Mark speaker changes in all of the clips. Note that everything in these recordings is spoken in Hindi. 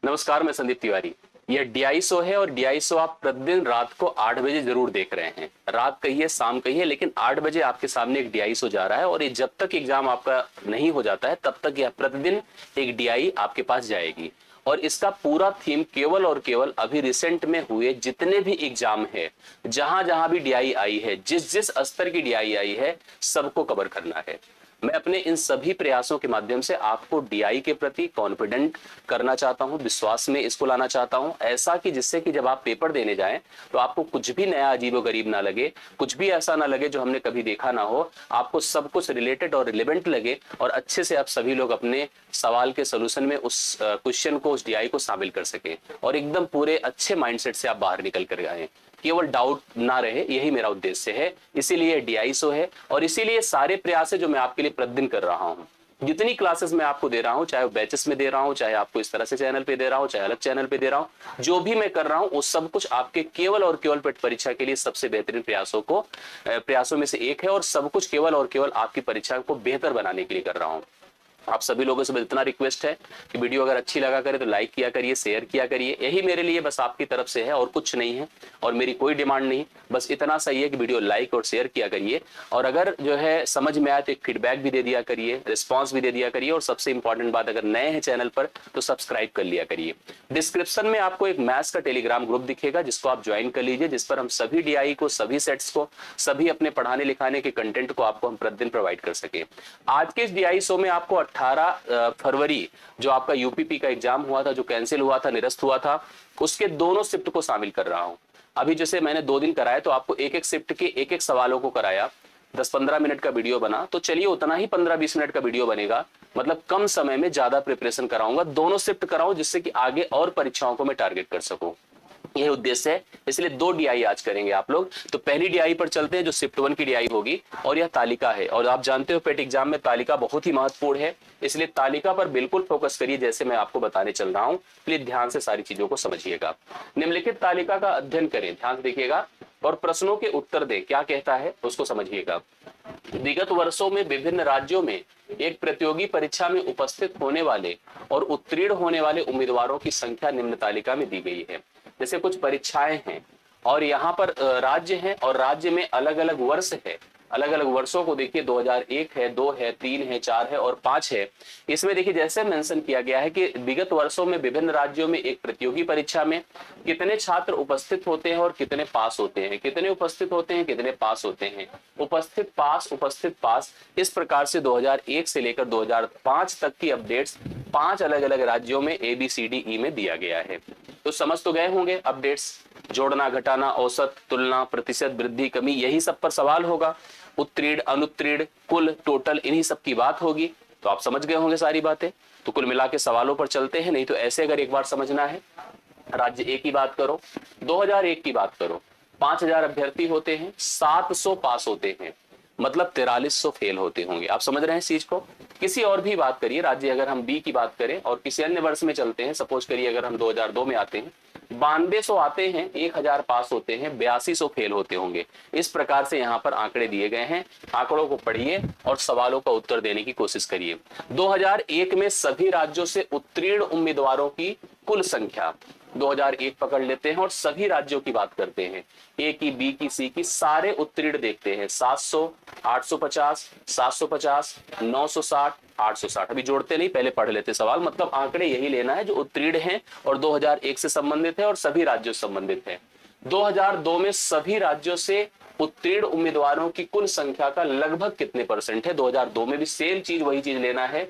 Speaker 1: नमस्कार, मैं संदीप तिवारी। यह डीआई शो है और डीआई शो आप प्रतिदिन रात को 8 बजे जरूर देख रहे हैं। रात कहिए, शाम कहिए, लेकिन 8 बजे आपके सामने एक डीआई शो जा रहा है और ये जब तक एग्जाम आपका नहीं हो जाता है तब तक यह प्रतिदिन एक डीआई आपके पास जाएगी। और इसका पूरा थीम केवल और केवल अभी रिसेंट में हुए जितने भी एग्जाम है, जहां जहां भी डीआई आई है, जिस जिस स्तर की डीआई आई है, सबको कवर करना है। मैं अपने इन सभी प्रयासों के माध्यम से आपको डीआई के प्रति कॉन्फिडेंट करना चाहता हूं, विश्वास में इसको लाना चाहता हूं, ऐसा कि जिससे कि जब आप पेपर देने जाएं तो आपको कुछ भी नया अजीबोगरीब ना लगे, कुछ भी ऐसा ना लगे जो हमने कभी देखा ना हो। आपको सब कुछ रिलेटेड और रिलेवेंट लगे और अच्छे से आप सभी लोग अपने सवाल के सोल्यूशन में उस क्वेश्चन को, उस डीआई को शामिल कर सके और एकदम पूरे अच्छे माइंडसेट से आप बाहर निकल कर आए, केवल डाउट ना रहे, यही मेरा उद्देश्य है। इसीलिए डीआई शो है और इसीलिए सारे प्रयास है जो मैं आपके लिए प्रतिदिन कर रहा हूं। जितनी क्लासेस मैं आपको दे रहा हूं, चाहे वो बैचेस में दे रहा हूं, चाहे आपको इस तरह से चैनल पे दे रहा हूं, चाहे अलग चैनल पे दे रहा हूं, जो भी मैं कर रहा हूं वो सब कुछ आपके केवल और केवल पेट परीक्षा के लिए सबसे बेहतरीन प्रयासों में से एक है और सब कुछ केवल और केवल आपकी परीक्षा को बेहतर बनाने के लिए कर रहा हूं। आप सभी लोगों से इतना रिक्वेस्ट है कि वीडियो अगर अच्छी लगा करे तो लाइक किया करिए, शेयर किया करिए। यही मेरे लिए बस आपकी तरफ से है और कुछ नहीं है और मेरी कोई डिमांड नहीं, बस इतना सही है कि वीडियो लाइक और शेयर किया करिए। और अगर जो है समझ में आए तो एक फीडबैक भी दे दिया करिए, रिस्पॉन्स भी दे दिया करिए और सबसे इंपॉर्टेंट बात, अगर नए हैं चैनल पर तो सब्सक्राइब कर लिया करिए। डिस्क्रिप्शन में आपको एक मैथ्स का टेलीग्राम ग्रुप दिखेगा जिसको आप ज्वाइन कर लीजिए, जिस पर हम सभी डीआई को, सभी सेट्स को, सभी अपने पढ़ाने लिखाने के कंटेंट को आपको हम प्रतिदिन प्रोवाइड कर सके। आज के इस डीआई शो में आपको 18 फरवरी जो आपका यूपीपी का एग्जाम हुआ था, जो कैंसिल हुआ था, निरस्त हुआ था, उसके दोनों शिफ्ट को शामिल कर रहा हूं। अभी जैसे मैंने 2 दिन कराया तो आपको एक एक शिफ्ट के एक एक सवालों को कराया, 10-15 मिनट का वीडियो बना, तो चलिए उतना ही 15-20 मिनट का वीडियो बनेगा, मतलब कम समय में ज्यादा प्रिपरेशन कराऊंगा, दोनों शिफ्ट कराऊं जिससे कि आगे और परीक्षाओं को मैं टारगेट कर सकूं। यह उद्देश्य है, इसलिए 2 डीआई आज करेंगे आप लोग। तो पहली डीआई पर चलते हैं जो शिफ्ट 1 की डीआई होगी और यह तालिका है। और आप जानते हो पेट एग्जाम में तालिका बहुत ही महत्वपूर्ण है, इसलिए तालिका पर बिल्कुल फोकस करिए जैसे मैं आपको बताने चल रहा हूं। प्लीज ध्यान से सारी चीजों को समझिएगा। निम्नलिखित तालिका का अध्ययन करें, ध्यान से देखिएगा और प्रश्नों के उत्तर दें, क्या कहता है उसको समझिएगा। विगत वर्षों में विभिन्न राज्यों में एक प्रतियोगी परीक्षा में उपस्थित होने वाले और उत्तीर्ण होने वाले उम्मीदवारों की संख्या निम्न तालिका में दी गई है। जैसे कुछ परीक्षाएं हैं और यहाँ पर राज्य हैं और राज्य में अलग अलग वर्ष है। अलग अलग वर्षों को देखिए, 2001 है, 2 है, 3 है, 4 है और 5 है। इसमें देखिए जैसे मेंशन किया गया है कि विगत वर्षों में विभिन्न राज्यों में एक प्रतियोगी परीक्षा में कितने छात्र उपस्थित होते हैं और कितने पास होते हैं, कितने उपस्थित होते हैं, कितने पास होते हैं, उपस्थित पास, इस प्रकार से 2001 से लेकर 2005 तक की अपडेट्स 5 अलग अलग राज्यों में ABCDE में दिया गया है। तो समझ तो गए होंगे अपडेट्स, जोड़ना, घटाना, औसत, तुलना, प्रतिशत, वृद्धि, कमी, यही सब पर सवाल होगा। उत्तीर्ण, अनुत्तीर्ण, कुल, टोटल, इन्हीं सब की बात होगी। तो आप समझ गए होंगे सारी बातें। तो कुल मिला के सवालों पर चलते हैं, नहीं तो ऐसे अगर एक बार समझना है, राज्य ए की बात करो, 2001 की बात करो, 5000 अभ्यर्थी होते हैं, 700 पास होते हैं, मतलब 4300 फेल होते होंगे। आप समझ रहे हैं इस चीज को। किसी और भी बात करिए, राज्य अगर हम बी की बात करें और किसी अन्य वर्ष में चलते हैं, सपोज करिए अगर हम 2002 में आते हैं, 9200 आते हैं, 1000 पास होते हैं, 8200 फेल होते होंगे। इस प्रकार से यहाँ पर आंकड़े दिए गए हैं। आंकड़ों को पढ़िए और सवालों का उत्तर देने की कोशिश करिए। 2001 में सभी राज्यों से उत्तीर्ण उम्मीदवारों की कुल संख्या, 2001 पकड़ लेते हैं और सभी राज्यों की बात करते हैं, ए की, बी की, सी की, सारे उत्तीर्ण देखते हैं। 700, 850, 750, 960, 860। अभी जोड़ते नहीं, पहले पढ़ लेते सवाल। मतलब आंकड़े यही लेना है जो उत्तीर्ण हैं और 2001 से संबंधित है और सभी राज्यों से संबंधित है। 2002 में सभी राज्यों से उत्तीर्ण उम्मीदवारों की कुल संख्या का लगभग कितने परसेंट है। 2002 में भी सेम चीज, वही चीज लेना है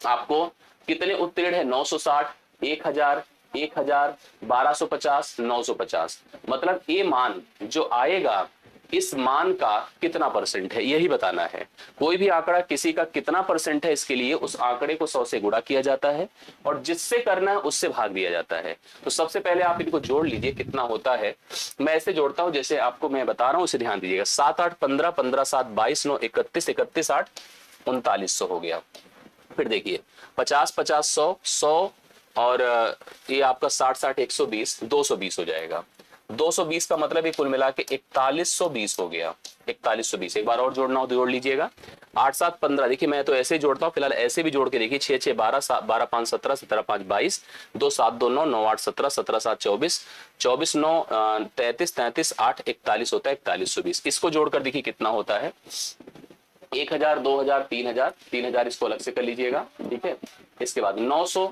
Speaker 1: आपको। कितने उत्तीर्ण है, 960, 1000, 1000, 1250, 950। मतलब ये मान जो आएगा, इस मान का कितना परसेंट है, यही बताना है। कोई भी आंकड़ा किसी का कितना परसेंट है, इसके लिए उस आंकड़े को 100 से गुणा किया जाता है और जिससे करना है उससे भाग दिया जाता है। तो सबसे पहले आप इनको जोड़ लीजिए कितना होता है। मैं ऐसे जोड़ता हूं जैसे आपको मैं बता रहा हूं, उसे ध्यान दीजिएगा। 7, 8, 15, 15, 7, 22, 9, 31, 31, 8, 3900 हो गया। फिर देखिए 50, 50, 100, 100 और ये आपका 60, 60, 120, 220 हो जाएगा। 220 का मतलब ये कुल मिला के 4120 हो गया। 4120 एक बार और जोड़ना हो तो जोड़ लीजिएगा। 8 7 15, देखिए मैं तो ऐसे ही जोड़ता हूँ, फिलहाल ऐसे भी जोड़ के देखिए। 6 6 12, 12 5 17, 17 5 22, 2 7 2 9, 9 8 17, 17 7 24, 24 9 33, 33 8 41 होता है 4120। इसको जोड़कर देखिए कितना होता है, 1000 2000 3000, 3000 इसको अलग से कर लीजिएगा, ठीक है। इसके बाद 900,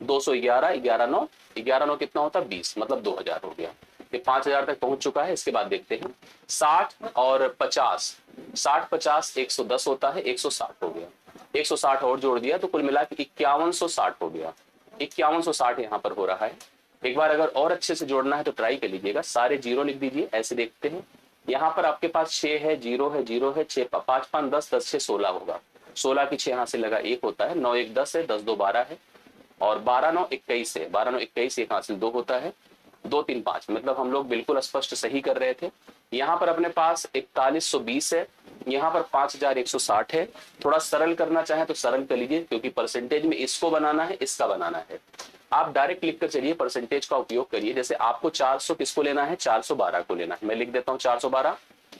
Speaker 1: 211, 11 9, 11 9 कितना होता है 20, मतलब 2000 हो गया। ये 5000 तक पहुंच चुका है। इसके बाद देखते हैं 60 और 50, 60 50 110 होता है, 160 हो गया। 160 और जोड़ दिया तो कुल मिला के 5160 हो गया। 5160 यहाँ पर हो रहा है। एक बार अगर और अच्छे से जोड़ना है तो ट्राई कर लीजिएगा। सारे जीरो लिख दीजिए, ऐसे देखते हैं। यहाँ पर आपके पास 6 है, 0 है, 0 है, 6 5 5 10, 10 6 16 होगा। 16 की 6 यहाँ से लगा 1 होता है, 9 1 10 है, 10 2 12 है, और 12 9 21 है, 12 9 21, एक हासिल 2 होता है, 2 3 5, मतलब हम लोग बिल्कुल स्पष्ट सही कर रहे थे। यहाँ पर अपने पास 4120 है, यहाँ पर 5160 है। थोड़ा सरल करना चाहे तो सरल कर लीजिए, क्योंकि परसेंटेज में इसको बनाना है, इसका बनाना है। आप डायरेक्ट लिख कर चलिए, परसेंटेज का उपयोग करिए। जैसे आपको 400 किसको लेना है, 412 को लेना है। मैं लिख देता हूँ 412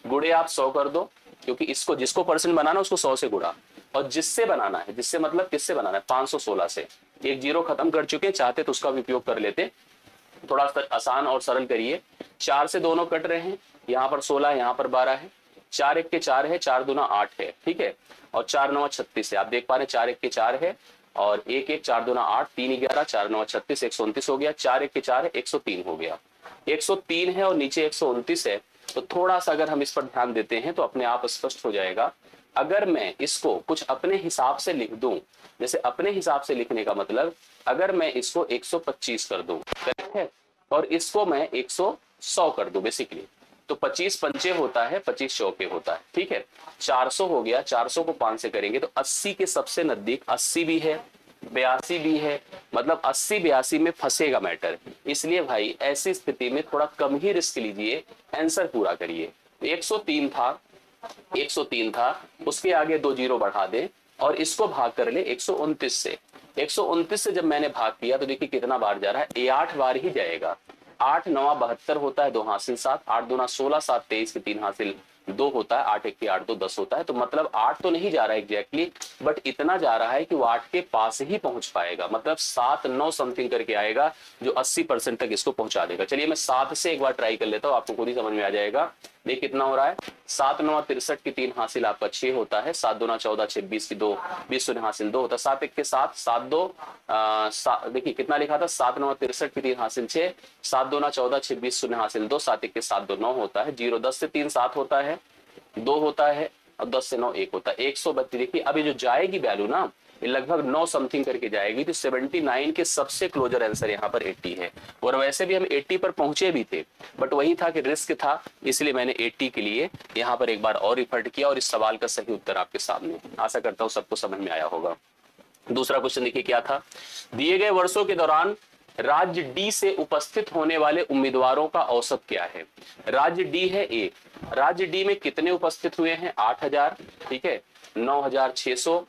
Speaker 1: गुड़े आप 100 कर दो, क्योंकि इसको जिसको परसेंट बनाना है उसको 100 से गुड़ा, और जिससे बनाना है, जिससे मतलब किससे बनाना है, 516 से। एक जीरो खत्म कर चुके हैं, चाहते तो उसका भी उपयोग कर लेते। थोड़ा आसान और सरल करिए। 4 से दोनों कट रहे हैं, यहाँ पर 16 है, यहाँ पर 12 है, 4 1 के 4 है, 4 दूना 8 है, ठीक है, और 4 9 36 है। आप देख पा रहे हैं 4 1 के 4 है, और 1 1 4 दूना 8, 3 11, 4 9 36, 129 हो गया। 4 1 के 4 है, 103 हो गया। 103 है और नीचे 129 है, तो थोड़ा सा अगर हम इस पर ध्यान देते हैं तो अपने आप स्पष्ट हो जाएगा। अगर मैं इसको कुछ अपने हिसाब से लिख दूं, जैसे अपने हिसाब से लिखने का मतलब, अगर मैं इसको 125 कर दूं, करेक्ट है, और इसको मैं 100 कर दूं बेसिकली, तो 25 पंचे होता है, 25 चौके होता है, ठीक है। 400 हो गया, 400 को 5 से करेंगे तो 80 के सबसे नजदीक 80 भी है, 82 भी है, मतलब 80 82 में फंसेगा मैटर। इसलिए भाई ऐसी स्थिति में थोड़ा कम ही रिस्क लीजिए, आंसर पूरा करिए। 103 था, 103 था, उसके आगे 2 जीरो बढ़ा दे और इसको भाग कर ले 129 से। 129 से जब मैंने भाग किया तो देखिए कितना बार जा रहा है, ये 8 बार ही जाएगा। 8 9 72 होता है, 2 हासिल 7, 8 दूना 16, 7 23 के 3 हासिल 2 होता है, 8 1 के 8 2 10 होता है। तो मतलब 8 तो नहीं जा रहा है एग्जैक्टली, बट इतना जा रहा है कि वो 8 के पास ही पहुंच पाएगा, मतलब 7 9 समथिंग करके आएगा, जो 80% तक इसको पहुंचा देगा। चलिए मैं 7 से एक बार ट्राई कर लेता हूं, आपको खुद ही समझ में आ जाएगा। देख कितना हो रहा है, 7 9 63 की 3 हासिल आपका 6 होता है, 7 दूना 14 6 20 की 2 20 शून्य हासिल 2 होता है, 7 1 के 7 7 2, देखिए कितना लिखा था, 7 9 63 की 3 हासिल 6, 7 दूना 14 6 20 शून्य हासिल 2, 7 1 के 7 2 9 होता है, 0 10 से 3 7 होता है, 2 होता है, और 10 से 9 1 होता है, 132। देखिए अभी जो जाएगी वैल्यू ना, ये लगभग 9 समथिंग करके जाएगी, तो 79 के सबसे क्लोजर आंसर यहाँ पर 80 है। और वैसे भी हम 80 पर पहुंचे भी थे, बट वही था कि रिस्क था, इसलिए मैंने 80 के लिए यहाँ पर एक बार और रिफर्ट किया, और इस सवाल का सही उत्तर आपके सामने। आशा करता हूँ सबको समझ में आया होगा। दूसरा क्वेश्चन देखिए क्या था, दिए गए वर्षों के दौरान राज्य डी से उपस्थित होने वाले उम्मीदवारों का औसत क्या है। राज्य डी है ए, राज्य डी में कितने उपस्थित हुए हैं, 8000, ठीक है, 9600,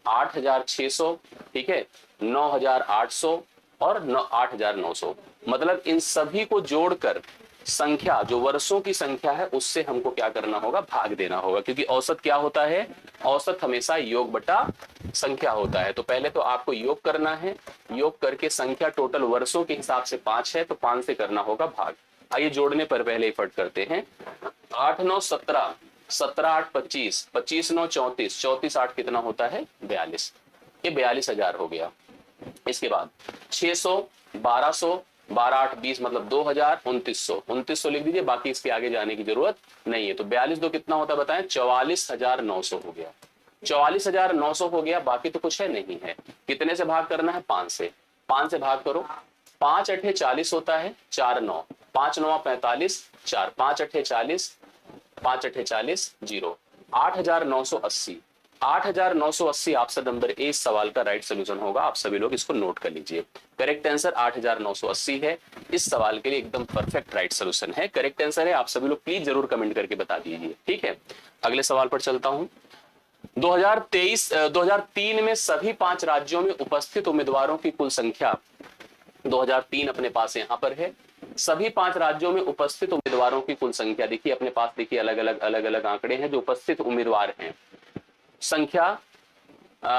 Speaker 1: 8600, ठीक है, 9800 और 8900, मतलब इन सभी को जोड़कर संख्या, जो वर्षों की संख्या है, उससे हमको क्या करना होगा, भाग देना होगा, क्योंकि औसत क्या होता है, औसत हमेशा योग बटा संख्या होता है। तो पहले तो आपको योग करना है, योग करके संख्या टोटल वर्षों के हिसाब से 5 है, तो 5 से करना होगा भाग। आइए जोड़ने पर पहले एफर्ट करते हैं। 8 9 17, 17 8 25, 25 9 34, 34 8 कितना होता है 42, ये 42,000 हो गया। इसके बाद 600, 1200, 12 8 20, मतलब 2000, 2900, 2900 लिख दीजिए, बाकी इसके आगे जाने की जरूरत नहीं है। तो 42 2 कितना होता है बताएं, 44,900 हो गया, 44,900 हो गया, बाकी तो कुछ है नहीं है। कितने से भाग करना है, 5 से, 5 से भाग करो, 5 8 40 होता है, 4 9, 5 9 45, 4 5 8 40, 5 8 40, 0, 8,980, 8,980 ऑप्शन नंबर ए इस सवाल का राइट सोल्यूशन होगा। आप सभी लोग इसको नोट कर लीजिए। करेक्ट आंसर 8,980 है, इस सवाल के लिए एकदम परफेक्ट राइट सोल्यूशन है, करेक्ट आंसर है। आप सभी लोग प्लीज जरूर कमेंट करके बता दीजिए, ठीक है। अगले सवाल पर चलता हूं। 2003 में सभी 5 राज्यों में उपस्थित उम्मीदवारों की कुल संख्या, 2003 अपने पास यहां पर है, सभी 5 राज्यों में उपस्थित उम्मीदवारों की कुल संख्या, देखिए अपने पास देखिए अलग अलग आंकड़े हैं जो उपस्थित उम्मीदवार हैं। संख्या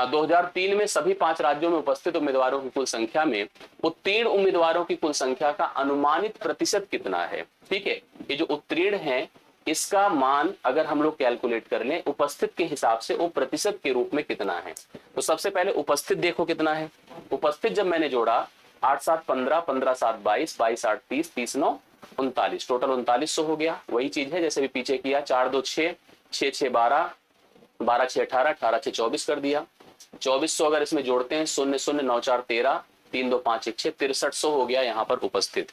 Speaker 1: 2003 में सभी 5 राज्यों में उपस्थित उम्मीदवारों की कुल संख्या में उत्तीर्ण उम्मीदवारों की कुल संख्या का अनुमानित प्रतिशत कितना है। ठीक है, ये जो उत्तीर्ण है इसका मान अगर हम लोग कैलकुलेट कर लें उपस्थित के हिसाब से, वो प्रतिशत के रूप में कितना है। तो सबसे पहले उपस्थित देखो कितना है। उपस्थित जब मैंने जोड़ा 8 7 15, 15 7 22, 22 8 30, 30 9 39, टोटल 3900 हो गया। वही चीज है जैसे भी पीछे किया, 4 2 6, 6 6 12, 12 6 18, 18 6 24 कर दिया। 2400 अगर इसमें जोड़ते हैं, 0 0 9 4 13, 3 2 5 1 6, 6300 हो गया यहाँ पर उपस्थित।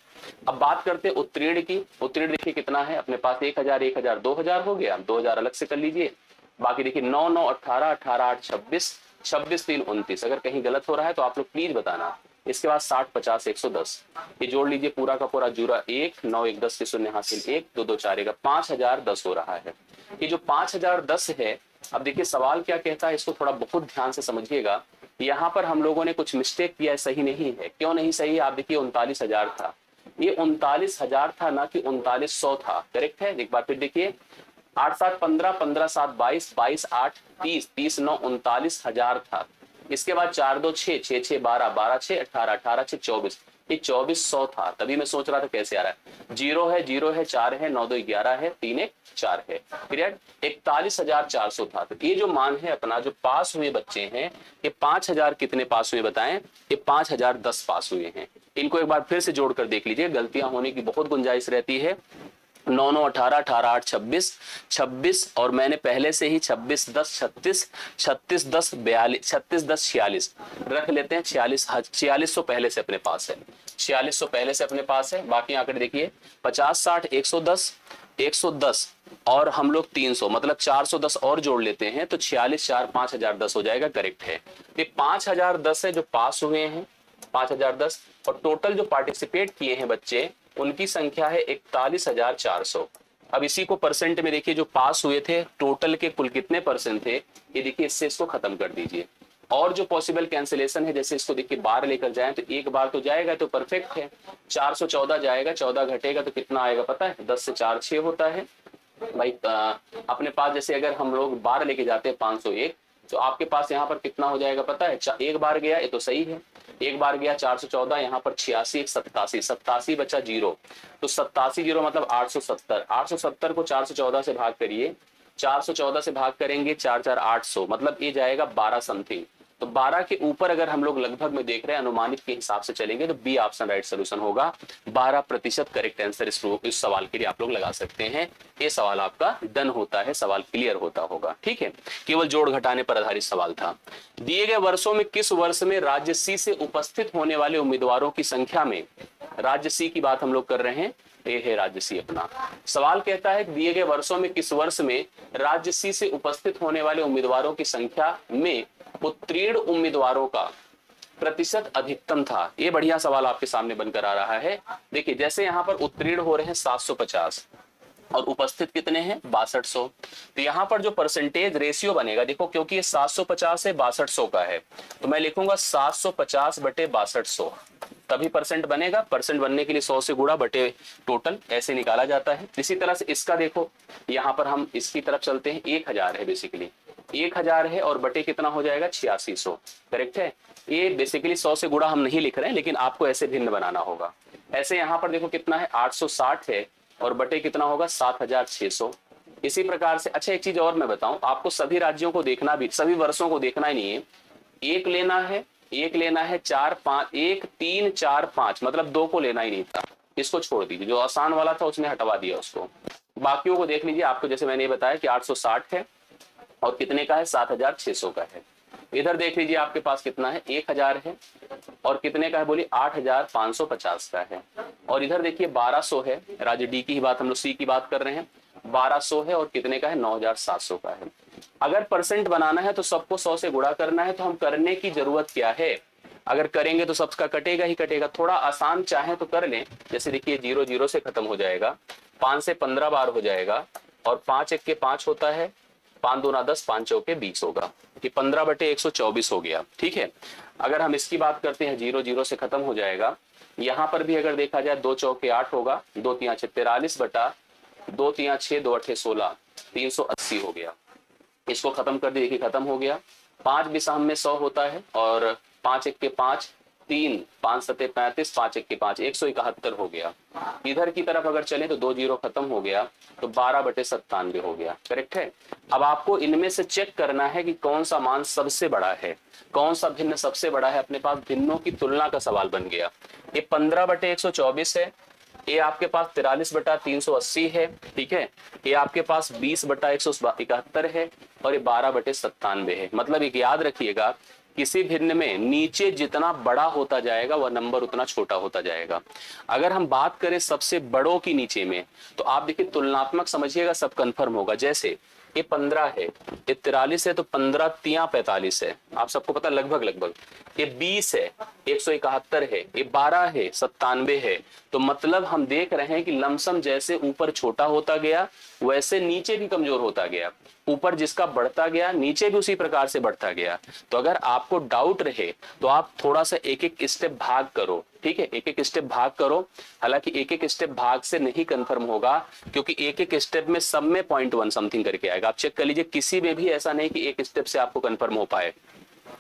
Speaker 1: अब बात करते हैं उत्तीर्ण की। उत्तीर्ण देखिए कितना है अपने पास, 1000 1000 2000 हो गया, 2000 अलग से कर लीजिए। बाकी देखिए 9 9 18, 18 8 26, 26 3 29। अगर कहीं गलत हो रहा है तो आप लोग प्लीज बताना। इसके बाद 60 50 110, ये जोड़ लीजिए पूरा का पूरा, जुरा 1 9 1 10 के शून्य हासिल 1 2 2 4 5010 हो रहा है। ये जो 5010 है, अब देखिए सवाल क्या कहता है, इसको थोड़ा बहुत ध्यान से समझिएगा। यहाँ पर हम लोगों ने कुछ मिस्टेक किया है, सही नहीं है। क्यों नहीं सही है, आप देखिए 39,000 था, ये 39,000 था ना कि 3900 था। करेक्ट है, एक बार फिर देखिए 8 7 15, 15 7 22, 22 8 30, 30 9 39,000 था। इसके बाद 4 2 6, 6 6 12, 12 6 18, 18 6 24, ये 2400 था। तभी मैं सोच रहा था कैसे आ रहा है, 0 है 0 है 4 है, 9 2 11 है, 3 1 4 है। क्लियर, 41,400 था। तो ये जो मान है अपना, जो पास हुए बच्चे हैं, ये 5000 कितने पास हुए बताएं, ये 5010 पास हुए हैं। इनको एक बार फिर से जोड़कर देख लीजिए, गलतियां होने की बहुत गुंजाइश रहती है। 9 9 18, 18 8 26, 26 और मैंने पहले से ही 26 10 36, 36 10 42, 36 10 46 रख लेते हैं। 4600 पहले से अपने पास है, 4600 पहले से अपने पास है। बाकी आंकड़े देखिए 50 60 110, 110 और हम लोग 300, मतलब 410 और जोड़ लेते हैं तो 46 4 5010 हो जाएगा। करेक्ट है, ये 5010 है जो पास हुए हैं, 5010। और टोटल जो पार्टिसिपेट किए हैं बच्चे, उनकी संख्या है 41,400। अब इसी को परसेंट में देखिए, जो पास हुए थे टोटल के कुल कितने परसेंट थे, ये देखिए इससे इसको खत्म कर दीजिए। और जो पॉसिबल कैंसिलेशन है, जैसे इसको देखिए बार लेकर जाएं तो एक बार तो जाएगा तो परफेक्ट है, 414 जाएगा, 14 घटेगा तो कितना आएगा पता है, 10 से 4 6 होता है भाई। अपने पास जैसे अगर हम लोग बार लेके जाते हैं 501, तो आपके पास यहाँ पर कितना हो जाएगा पता है, एक बार गया, ये तो सही है, एक बार गया 414, यहाँ पर 86 87, 87 बचा 0, तो 87 0 मतलब 870। 870 को 414 से भाग करिए, 414 से भाग करेंगे 4 4 800, मतलब ये जाएगा 12 समथिंग। तो 12 के ऊपर अगर हम लोग लगभग में देख रहे हैं, अनुमानित के हिसाब से चलेंगे तो बी ऑप्शन राइट सोल्यूशन होगा। 12% करेक्ट आंसर इस सवाल के लिए आप लोग लगा सकते हैं। ये सवाल आपका डन होता है, सवाल क्लियर होता होगा। ठीक है, केवल जोड़ घटाने पर आधारित सवाल था। दिए गए वर्षों में किस वर्ष में राज्य सी से उपस्थित होने वाले उम्मीदवारों की संख्या में, राज्य सी की बात हम लोग कर रहे हैं, ये है राज्य सी अपना। सवाल कहता है दिए गए वर्षों में किस वर्ष में राज्य सी से उपस्थित होने वाले उम्मीदवारों की संख्या में उत्तीर्ण उम्मीदवारों का प्रतिशत अधिकतम था। ये बढ़िया सवाल आपके सामने बनकर आ रहा है। देखिए जैसे यहाँ पर उत्तीर्ण हो रहे हैं 750 और उपस्थित कितने हैं 6200, तो यहाँ पर जो परसेंटेज रेशियो बनेगा, देखो क्योंकि ये 750 है 6200 का है, तो मैं लिखूंगा 750 बटे 6200, तभी परसेंट बनेगा। परसेंट बनने के लिए 100 से गुणा बटे टोटल ऐसे निकाला जाता है। इसी तरह से इसका देखो, यहाँ पर हम इसकी तरफ चलते हैं, 1000 है बेसिकली, 1000 है और बटे कितना हो जाएगा 8600। करेक्ट है, ये बेसिकली 100 से गुणा हम नहीं लिख रहे हैं, लेकिन आपको ऐसे भिन्न बनाना होगा। ऐसे यहाँ पर देखो कितना है 860 है और बटे कितना होगा 7600। इसी प्रकार से, अच्छा एक चीज और मैं बताऊं आपको, सभी राज्यों को देखना भी, सभी वर्षों को देखना ही नहीं है, एक लेना है, एक लेना है 4 5, 1 3 4 5, मतलब 2 को लेना ही नहीं था, इसको छोड़ दीजिए, जो आसान वाला था उसने हटवा दिया उसको। बाकियों को देख लीजिए, आपको जैसे मैंने बताया कि 860 है और कितने का है 7600 का है। इधर देख लीजिए आपके पास कितना है 1000 है और कितने का है बोलिए 8550 का है। और इधर देखिए 1200 है, राज्य डी की ही बात, हम लोग सी की बात कर रहे हैं, 1200 है और कितने का है 9700 का है। अगर परसेंट बनाना है तो सबको 100 से गुणा करना है, तो हम करने की जरूरत क्या है, अगर करेंगे तो सबका कटेगा ही कटेगा। थोड़ा आसान चाहे तो कर लें, जैसे देखिए 0 0 से खत्म हो जाएगा, 5 से 15 बार हो जाएगा और 5 1 के 5 होता है, 5 2 10, 5 चौके 20 होगा, कि 15 बटे 124 हो गया। ठीक है, अगर हम इसकी बात करते हैं 0 0 से खत्म हो जाएगा, यहां पर भी अगर देखा जाए 2 चौके 8 होगा, 2 तिया 6 43 बटा 2 तिया 6 2 अठे 16 380 हो गया। इसको खत्म कर दिए, खत्म हो गया। 5 विषम में 100 होता है और 5 एक के 5 3 5 सते 35 5 एक के 5 171 हो गया। इधर की तरफ अगर चले तो 2 जीरो खत्म हो गया, तो 12/97 हो गया। करेक्ट है। अब आपको इनमें से चेक करना है कि कौन सा मान सबसे बड़ा है, कौन सा भिन्न सबसे बड़ा है। अपने पास भिन्नों की तुलना का सवाल बन गया। ये 15/124 है, ये आपके पास 43/380 है, ठीक है। ये आपके पास 20/171 है और ये 12/97 है। मतलब एक याद रखिएगा, किसी भिन्न में नीचे जितना बड़ा होता जाएगा वह नंबर उतना छोटा होता जाएगा। अगर हम बात करें सबसे बड़ों की नीचे में, तो आप देखिए तुलनात्मक समझिएगा, सब कंफर्म होगा। जैसे ये 15 है, ये 43 है, तो 15 तिया 45 है, आप सबको पता लगभग लगभग। ये 20 है, 171 है, ये 12 है, 97 है। तो मतलब हम देख रहे हैं कि लमसम जैसे ऊपर छोटा होता गया वैसे नीचे भी कमजोर होता गया। ऊपर जिसका बढ़ता गया नीचे भी उसी प्रकार से बढ़ता गया। तो अगर आपको डाउट रहे तो आप थोड़ा सा एक एक स्टेप भाग करो, ठीक है, एक एक स्टेप भाग करो। हालांकि एक एक स्टेप भाग से नहीं कंफर्म होगा, क्योंकि एक एक स्टेप में सब में 0.1 समथिंग करके आएगा। आप चेक कर लीजिए, किसी में भी ऐसा नहीं कि एक स्टेप से आपको कंफर्म हो पाए।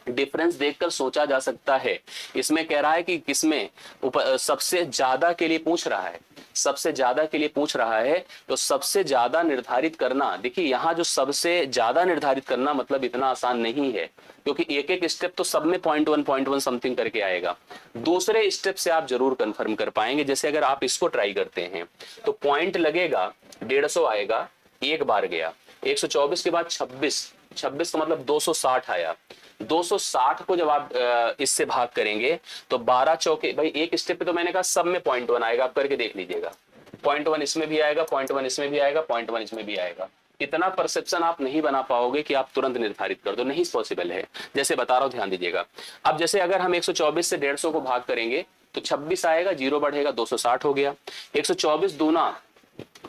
Speaker 1: डिफरेंस देखकर सोचा जा सकता है। इसमें कह रहा है कि किसमें सबसे ज्यादा के लिए पूछ रहा है, सबसे ज्यादा के लिए पूछ रहा है। तो सबसे ज्यादा निर्धारित करना, देखिए यहां जो सबसे ज्यादा निर्धारित करना मतलब इतना आसान नहीं है, क्योंकि एक एक स्टेप तो सब में 0.1 समथिंग करके आएगा। दूसरे स्टेप से आप जरूर कंफर्म कर पाएंगे। जैसे अगर आप इसको ट्राई करते हैं तो पॉइंट लगेगा 150 आएगा, एक बार गया। 124 के बाद 26 का मतलब 260 आया। 260 को जब आप इससे भाग करेंगे तो 12 चौके, भाई एक स्टेप पे तो मैंने कहा सब में 0.1 आएगा, आप करके देख लीजिएगा। 0.1 इसमें भी आएगा, 0.1 इसमें भी आएगा, 0.1 इसमें भी आएगा। इतना परसेप्शन आप नहीं बना पाओगे कि आप तुरंत निर्धारित कर दो, नहीं पॉसिबल है। जैसे बता रहा हूं, ध्यान दीजिएगा। अब जैसे अगर हम 124 से 150 को भाग करेंगे तो 26 आएगा, जीरो बढ़ेगा, 260 हो गया। 124 दूना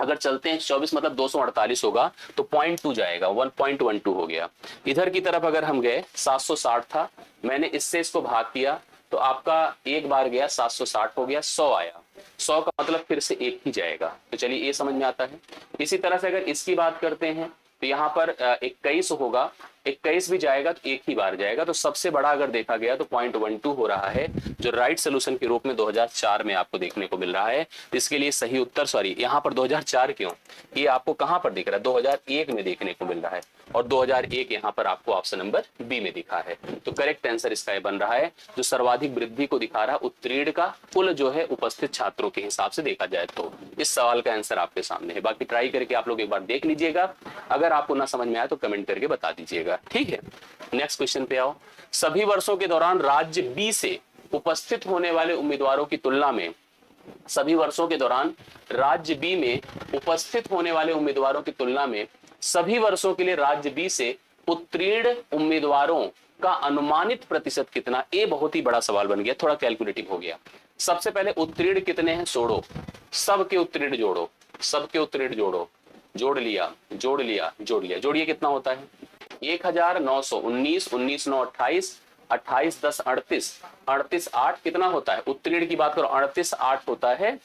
Speaker 1: अगर चलते हैं 24 मतलब 248 होगा, तो 0.2 जाएगा, 1.12 हो गया। इधर की तरफ अगर हम गए 760 था, मैंने इससे इसको भाग किया तो आपका एक बार गया 760 हो गया, 100 आया। 100 का मतलब फिर से एक ही जाएगा। तो चलिए ये समझ में आता है। इसी तरह से अगर इसकी बात करते हैं तो यहाँ पर 21 होगा, 21 भी जाएगा तो एक ही बार जाएगा। तो सबसे बड़ा अगर देखा गया तो 0.12 हो रहा है, जो राइट सोल्यूशन के रूप में 2004 में आपको देखने को मिल रहा है। तो इसके लिए सही उत्तर, सॉरी यहाँ पर 2004 क्यों, ये आपको कहां पर दिख रहा है, 2001 में देखने को मिल रहा है, और 2001 यहाँ पर आपको ऑप्शन नंबर बी में दिखा है। तो करेक्ट आंसर इसका ये बन रहा है, जो सर्वाधिक वृद्धि को दिखा रहा है उत्तीर्ण का कुल जो है उपस्थित छात्रों के हिसाब से देखा जाए तो। इस सवाल का आंसर आपके सामने है। बाकी ट्राई करके आप लोग एक बार देख लीजिएगा, अगर आपको ना समझ में आया तो कमेंट करके बता दीजिएगा, ठीक है। नेक्स्ट क्वेश्चन पे आओ। सभी वर्षों के दौरान राज्य बी से उपस्थित होने वाले उम्मीदवारों की तुलना में, सभी वर्षों के दौरान राज्य बी में उपस्थित होने वाले उम्मीदवारों की तुलना में सभी वर्षों के लिए राज्य बी से उत्तीर्ण उम्मीदवारों का अनुमानित प्रतिशत कितना। ये बहुत ही बड़ा सवाल बन गया, थोड़ा कैलकुलेटिव हो गया। सबसे पहले उत्तीर्ण कितने हैं जोड़ो, सबके उत्तीर्ण जोड़ो, सबके उत्तीर्ण जोड़ो, जोड़ लिया जोड़ लिया जोड़ लिया, जोड़िए कितना होता है 1919, 19 9 28, 28 10 38, 38 8 कितना होता है, उत्तीर्ण की बात करो 38 8 होता है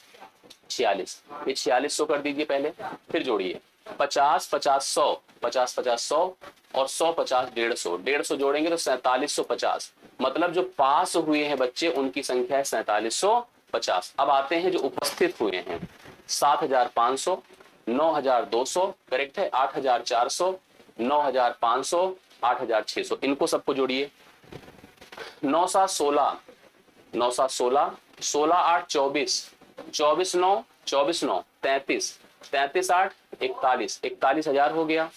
Speaker 1: 46। ये 4600 कर दीजिए पहले, फिर जोड़िए 50 50 100, 50 50 100 और 100 50 150, 150 जोड़ेंगे तो 4750। मतलब जो पास हुए हैं बच्चे उनकी संख्या है 4750। अब आते हैं जो उपस्थित हुए हैं, 7500, 9200, करेक्ट है, 8400, 9500, 8600, इनको सबको जोड़िए। 9 7 16, 9 7 16, 16 8 24, 24 9, 24 9 33, 33 8 41, 41,000 हो गया।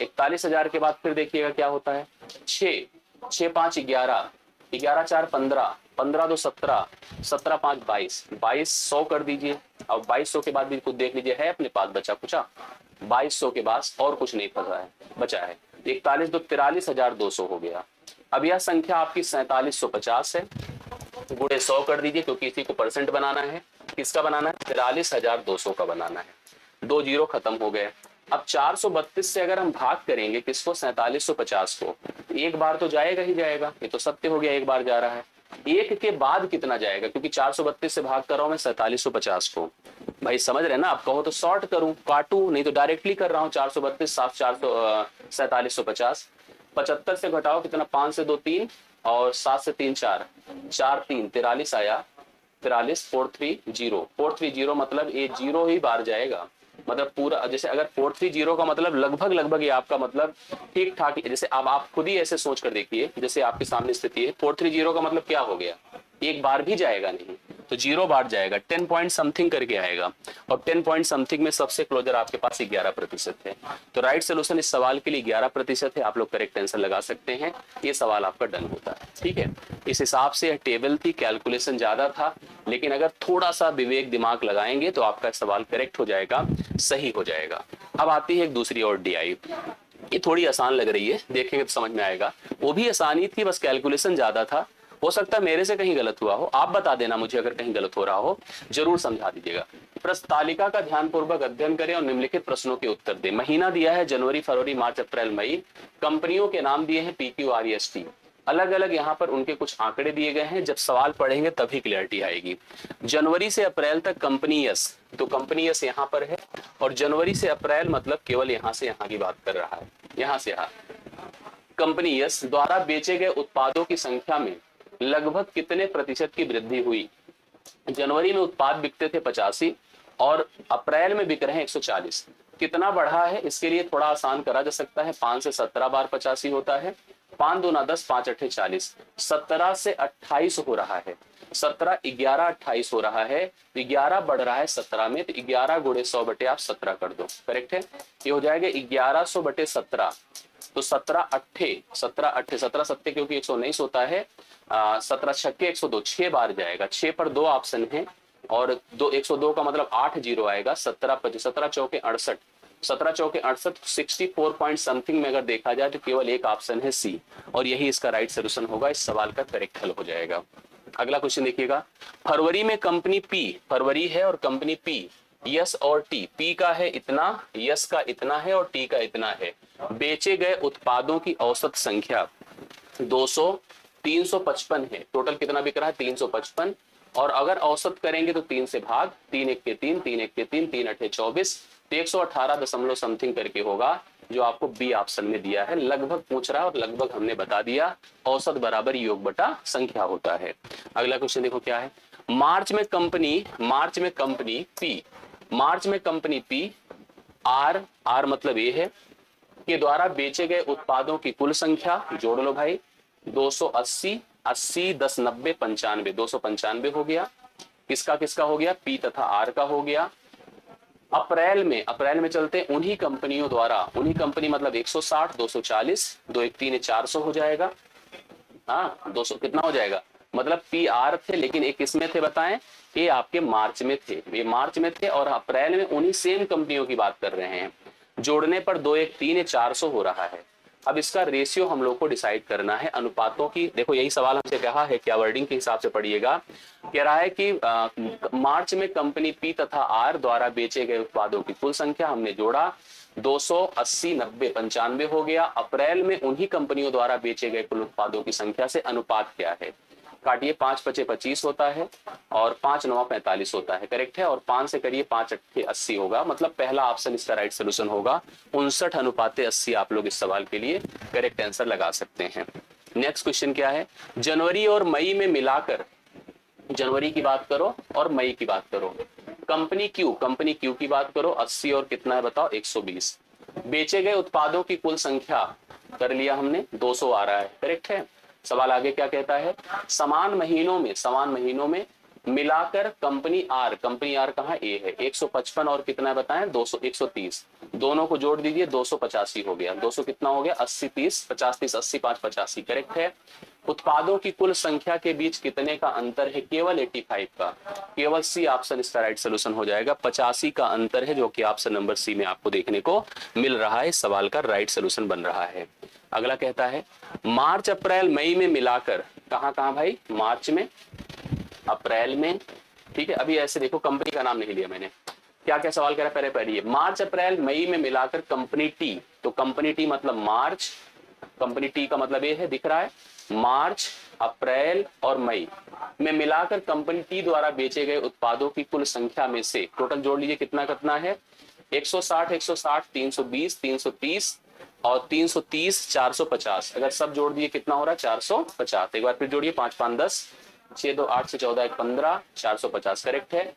Speaker 1: 41,000 के बाद फिर देखिएगा क्या होता है, 6 6 5 11, 11 4 15, 15 2 17, 17 5 22, 2200 कर दीजिए। अब 2200 के बाद भी कुछ देख लीजिए, है अपने पास बचा कुचा, 2200 के बाद और कुछ नहीं फंसा है, बचा है 41 2 43,200 हो गया। अब यह संख्या आपकी 4750 है, गुणे 100 कर दीजिए क्योंकि इसी को परसेंट बनाना है। किसका बनाना है, 43,200 का बनाना है। 2 जीरो खत्म हो गए। अब 432 से अगर हम भाग करेंगे किसको, 4750 को, एक बार तो जाएगा ही जाएगा, ये तो सत्य हो गया, एक बार जा रहा है। एक के बाद कितना जाएगा, क्योंकि 432 से भाग कर रहा हूं मैं 4750 को। भाई समझ रहे ना, आप कहो तो शॉर्ट करूं, काटूं, नहीं तो डायरेक्टली कर रहा हूं। 432 सात 4750, 75 से घटाओ कितना, 5 से 2 3 और 7 से 3 4, 4 3 43 आया, 43 430 मतलब ये जीरो ही बार जाएगा। मतलब पूरा, जैसे अगर 430 का मतलब लगभग लगभग ये आपका मतलब ठीक ठाक, जैसे अब आप खुद ही ऐसे सोच कर देखिए, जैसे आपके सामने स्थिति है, 430 का मतलब क्या हो गया, एक बार भी जाएगा नहीं, तो 0 बार जाएगा, 10 पॉइंट समथिंग करके आएगा, और 10 पॉइंट समथिंग में सबसे क्लोजर आपके पास 11% है। तो राइट सोल्यूशन इस सवाल के लिए 11% है। आप लोग करेक्ट आंसर लगा सकते हैं, ये सवाल आपका डन होता है। ठीक है, इस हिसाब से टेबल थी, कैलकुलेशन ज्यादा था, लेकिन अगर थोड़ा सा विवेक दिमाग लगाएंगे तो आपका सवाल करेक्ट हो जाएगा, सही हो जाएगा। अब आती है एक दूसरी और डीआई, ये थोड़ी आसान लग रही है, देखेंगे तो समझ में आएगा। वो भी आसानी थी, बस कैलकुलेशन ज्यादा था। हो सकता है मेरे से कहीं गलत हुआ हो, आप बता देना मुझे अगर कहीं गलत हो रहा हो, जरूर समझा दीजिएगा। प्रश्न तालिका का ध्यानपूर्वक अध्ययन करें और निम्नलिखित प्रश्नों के उत्तर दें। महीना दिया है जनवरी, फरवरी, मार्च, अप्रैल, मई। कंपनियों के नाम दिए हैं PQREST, अलग अलग यहाँ पर उनके कुछ आंकड़े दिए गए हैं। जब सवाल पढ़ेंगे तभी क्लियरिटी आएगी। जनवरी से अप्रैल तक कंपनी यस, तो कंपनी यस यहाँ पर है, और जनवरी से अप्रैल मतलब केवल यहाँ से यहाँ की बात कर रहा है, यहाँ से यहाँ। कंपनी यस द्वारा बेचे गए उत्पादों की संख्या में लगभग कितने प्रतिशत की वृद्धि हुई। जनवरी में उत्पाद बिकते थे 85 और अप्रैल में बिक रहे हैं 140। कितना बढ़ा है, इसके लिए थोड़ा आसान करा जा सकता है, 5 से 17 बार 85 होता है, 5 दूना 10, 5 अट्ठे 40, 17 से 28 हो रहा है, 17 11 28 हो रहा है, 11 बढ़ रहा है 17 में, तो 11 गुणे 100 बटे आप 17 कर दो, करेक्ट है। ये हो जाएगा 1100 बटे 17, तो 17 अट्ठे 17 सत्ते क्योंकि 119 होता है, 17 छक्के 102, 6 बार जाएगा, 6 पर 2 ऑप्शन है, और 102 का मतलब 8 जीरो आएगा, 17 चौके 68, 17 चौके 68, 64 पॉइंट समथिंग में अगर देखा जाए तो केवल एक ऑप्शन है सी, और यही इसका राइट सोल्यूशन होगा, इस सवाल का करेक्ट हल हो जाएगा। अगला क्वेश्चन देखिएगा, फरवरी में कंपनी पी, फरवरी है और कंपनी पी, यस और टी, पी का है इतना, यस का इतना है और टी का इतना है। बेचे गए उत्पादों की औसत संख्या 200 355 है, टोटल कितना बिक रहा है 355, और अगर औसत करेंगे तो 3 से भाग, 3 1 के 3, 3 1 के 3, 3 अठे 24, 118 दशमलव समथिंग करके होगा, जो आपको बी ऑप्शन में दिया है। लगभग पूछ रहा है और लगभग हमने बता दिया, औसत बराबर योग बटा संख्या होता है। अगला क्वेश्चन देखो क्या है, मार्च में कंपनी पी आर मतलब ये है के द्वारा बेचे गए उत्पादों की कुल संख्या, जोड़ लो भाई, 280, 80 10 90 95, 295 हो गया। किसका किसका हो गया, पी तथा आर का हो गया। अप्रैल में चलते उन्हीं कंपनियों द्वारा, उन्हीं कंपनी मतलब 160, 240, 2 1 3 400 हो जाएगा। हाँ 200 कितना हो जाएगा, मतलब पी आर थे, लेकिन एक किसमें थे बताएं, ये आपके मार्च में थे, ये मार्च में थे, और अप्रैल में उन्हीं सेम कंपनियों की बात कर रहे हैं। जोड़ने पर 2 1 3 400 हो रहा है। अब इसका रेशियो हम लोग को डिसाइड करना है, अनुपातों की। देखो यही सवाल हमसे कहा है, क्या वर्डिंग के हिसाब से पढ़िएगा। कह रहा है कि मार्च में कंपनी पी तथा आर द्वारा बेचे गए उत्पादों की कुल संख्या हमने जोड़ा, 280 90 95 हो गया। अप्रैल में उन्हीं कंपनियों द्वारा बेचे गए कुल उत्पादों की संख्या से अनुपात क्या है, काटिए, 5 5 25 होता है और 5 9 45 होता है, करेक्ट है। और 5 से करिए, 5 8 80 होगा, मतलब पहला ऑप्शन इसका राइट सोल्यूशन होगा। 59:80 आप लोग इस सवाल के लिए करेक्ट आंसर लगा सकते हैं। नेक्स्ट क्वेश्चन क्या है, जनवरी और मई में मिलाकर, जनवरी की बात करो और मई की बात करो, कंपनी क्यू की बात करो, 80 और कितना है बताओ 120। बेचे गए उत्पादों की कुल संख्या कर लिया हमने, 200 आ रहा है, करेक्ट है। सवाल आगे क्या कहता है, समान महीनों में मिलाकर कंपनी आर कहाँ ए है, 155 और कितना है बताएं 200 130, दोनों को जोड़ दीजिए 285 हो गया। 200 कितना हो गया, 80 30 50 30 80 5 85, करेक्ट है। उत्पादों की कुल संख्या के बीच कितने का अंतर है, केवल 85 का, केवल सी ऑप्शन इसका राइट सोल्यूशन हो जाएगा। 85 का अंतर है, जो कि ऑप्शन नंबर सी में आपको देखने को मिल रहा है, इस सवाल का राइट सोल्यूशन बन रहा है। अगला कहता है, मार्च अप्रैल मई में मिलाकर, कहां भाई, मार्च में अप्रैल में, ठीक है। अभी ऐसे देखो, कंपनी का नाम नहीं लिया मैंने, क्या क्या सवाल कह रहा है, पहले मार्च अप्रैल मई में मिलाकर कंपनी टी, तो कंपनी टी मतलब मार्च, कंपनी टी का मतलब ये है, दिख रहा है, मार्च अप्रैल और मई में मिलाकर कंपनी टी द्वारा बेचे गए उत्पादों की कुल संख्या में से टोटल जोड़ लीजिए कितना कितना है, 160 160 320 330 और 330 450, अगर सब जोड़ दिए कितना हो रहा है 450। एक बार फिर जोड़िए, 5 5 10, 6 2 8 से 14 1 15, 450 करेक्ट है।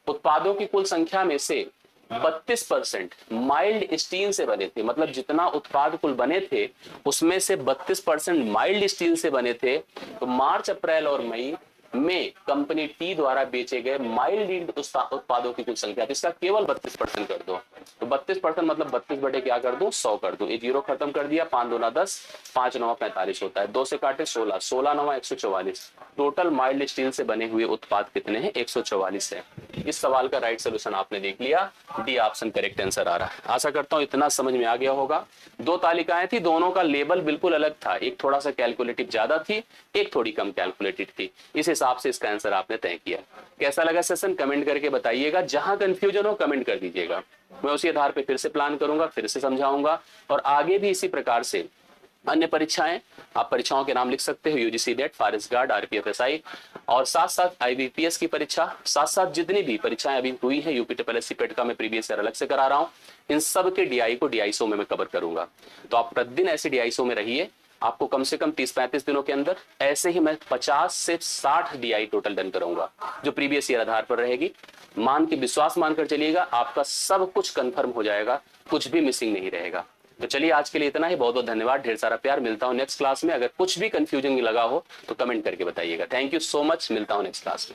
Speaker 1: उत्पादों की कुल संख्या में से 32% माइल्ड स्टील से बने थे, मतलब जितना उत्पाद कुल बने थे उसमें से 32% माइल्ड स्टील से बने थे। तो मार्च अप्रैल और मई में कंपनी टी द्वारा बेचे गए माइल्ड उत्पादों की कुल संख्या, तो इसका केवल 32% कर दो। तो 32% मतलब 32 बटे क्या कर दूं 100 कर दूं, ये जीरो खत्म कर दिया, 5 दूना 10, 5 9 45 होता है, 2 से काटे 16, 16 9 144। टोटल माइल्ड स्टील से बने हुए उत्पाद कितने हैं 144 है। इस सवाल का राइट सोल्यूशन आपने देख लिया, डी ऑप्शन करेक्ट आंसर आ रहा है। आशा करता हूं इतना समझ में आ गया होगा। दो तालिकाएं थी, दोनों का लेबल बिल्कुल अलग था, एक थोड़ा सा कैलकुलेटिव ज्यादा थी, एक थोड़ी कम कैलकुलेटिव थी, इस हिसाब से इसका आंसर आपने तय किया। कैसा लगा सेशन कमेंट करके बताइएगा, जहां कंफ्यूजन हो कमेंट कर दीजिएगा, मैं उसी आधार पर फिर से प्लान करूंगा, फिर से समझाऊंगा। और आगे भी इसी प्रकार से अन्य परीक्षाएं, आप परीक्षाओं के नाम लिख सकते हो, यूजीसी नेट, फॉरेस्ट गार्ड, आरपीएफएसआई, और साथ साथ आईबीपीएस की परीक्षा, साथ साथ जितनी भी परीक्षाएं अभी हुई हैं, यूपी ट्रिपल पेट का मैं प्रीवियस ईयर अलग से करा रहा हूं, इन सब के डीआई को डीआईसो में मैं कवर करूंगा। तो आप प्रतिदिन ऐसे डीआईसो में रहिए, आपको कम से कम 30-35 दिनों के अंदर ऐसे ही मैं 50 से 60 डीआई टोटल डन कराऊंगा, जो प्रीवियस ईयर आधार पर रहेगी। मान के विश्वास मानकर चलिएगा, आपका सब कुछ कंफर्म हो जाएगा, कुछ भी मिसिंग नहीं रहेगा। तो चलिए आज के लिए इतना ही, बहुत बहुत धन्यवाद, ढेर सारा प्यार, मिलता हूं नेक्स्ट क्लास में। अगर कुछ भी कंफ्यूजन लगा हो तो कमेंट करके बताइएगा। थैंक यू सो मच, मिलता हूं नेक्स्ट क्लास में।